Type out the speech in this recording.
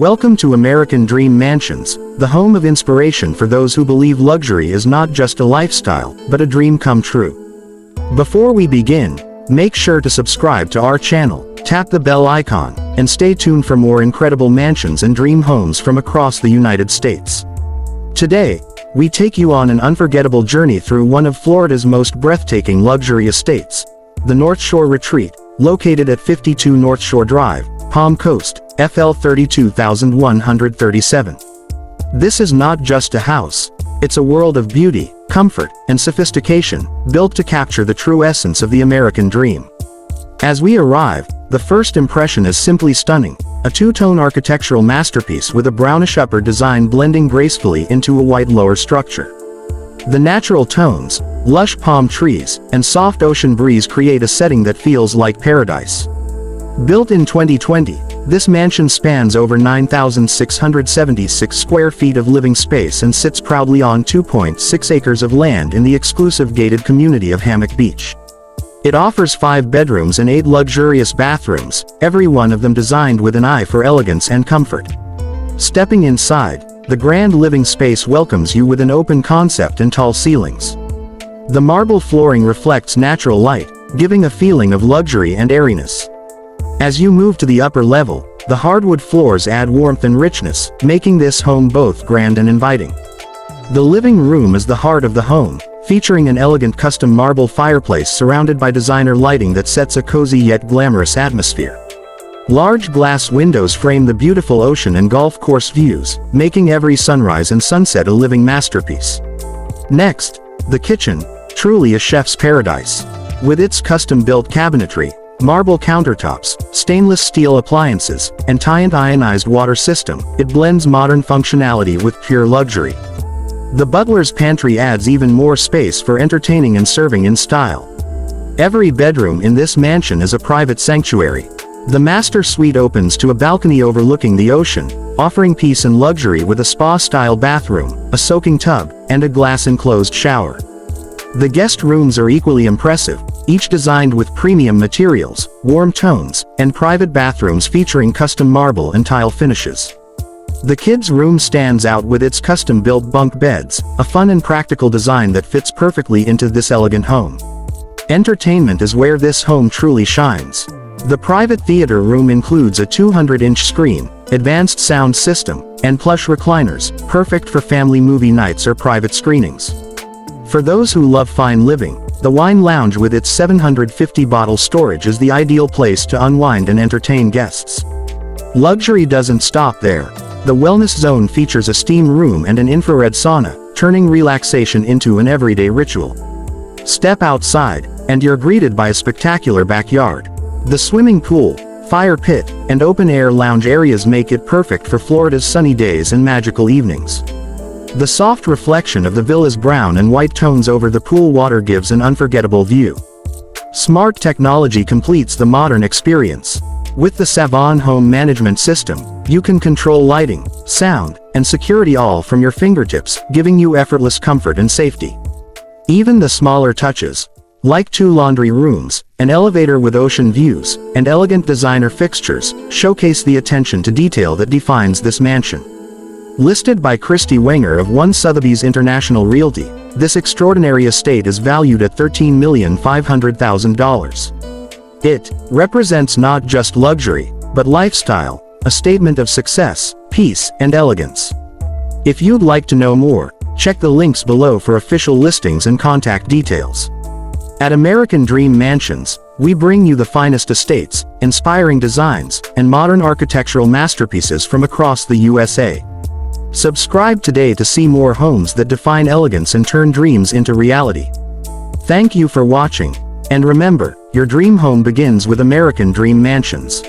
Welcome to American Dream Mansions, the home of inspiration for those who believe luxury is not just a lifestyle, but a dream come true. Before we begin, make sure to subscribe to our channel, tap the bell icon, and stay tuned for more incredible mansions and dream homes from across the United States. Today, we take you on an unforgettable journey through one of Florida's most breathtaking luxury estates, the Northshore Retreat, located at 52 Northshore Drive, Palm Coast, FL 32137. This is not just a house, it's a world of beauty, comfort, and sophistication, built to capture the true essence of the American dream. As we arrive, the first impression is simply stunning, a two-tone architectural masterpiece with a brownish upper design blending gracefully into a white lower structure. The natural tones, lush palm trees, and soft ocean breeze create a setting that feels like paradise. Built in 2020, this mansion spans over 9,676 square feet of living space and sits proudly on 2.6 acres of land in the exclusive gated community of Hammock Beach. It offers 5 bedrooms and 8 luxurious bathrooms, every one of them designed with an eye for elegance and comfort. Stepping inside, the grand living space welcomes you with an open concept and tall ceilings. The marble flooring reflects natural light, giving a feeling of luxury and airiness. As you move to the upper level, the hardwood floors add warmth and richness, making this home both grand and inviting. The living room is the heart of the home, featuring an elegant custom marble fireplace surrounded by designer lighting that sets a cozy yet glamorous atmosphere. Large glass windows frame the beautiful ocean and golf course views, making every sunrise and sunset a living masterpiece. Next, the kitchen, truly a chef's paradise. With its custom-built cabinetry, marble countertops, stainless steel appliances, and Tyant ionized water system, it blends modern functionality with pure luxury. The butler's pantry adds even more space for entertaining and serving in style. Every bedroom in this mansion is a private sanctuary. The master suite opens to a balcony overlooking the ocean, offering peace and luxury with a spa-style bathroom, a soaking tub, and a glass-enclosed shower. The guest rooms are equally impressive, each designed with premium materials, warm tones, and private bathrooms featuring custom marble and tile finishes. The kids' room stands out with its custom-built bunk beds, a fun and practical design that fits perfectly into this elegant home. Entertainment is where this home truly shines. The private theater room includes a 200-inch screen, advanced sound system, and plush recliners, perfect for family movie nights or private screenings. For those who love fine living, the wine lounge with its 750-bottle storage is the ideal place to unwind and entertain guests. Luxury doesn't stop there. The wellness zone features a steam room and an infrared sauna, turning relaxation into an everyday ritual. Step outside, and you're greeted by a spectacular backyard. The swimming pool, fire pit, and open-air lounge areas make it perfect for Florida's sunny days and magical evenings. The soft reflection of the villa's brown and white tones over the pool water gives an unforgettable view. Smart technology completes the modern experience. With the Savon home management system, you can control lighting, sound, and security all from your fingertips, giving you effortless comfort and safety. Even the smaller touches, like 2 laundry rooms, an elevator with ocean views, and elegant designer fixtures, showcase the attention to detail that defines this mansion. Listed by Christy Wenger of Sotheby's International Realty, this extraordinary estate is valued at $13,500,000. It represents not just luxury, but lifestyle, a statement of success, peace, and elegance. If you'd like to know more, check the links below for official listings and contact details. At American Dream Mansions, we bring you the finest estates, inspiring designs, and modern architectural masterpieces from across the USA. Subscribe today to see more homes that define elegance and turn dreams into reality. Thank you for watching, and remember, your dream home begins with American Dream Mansions.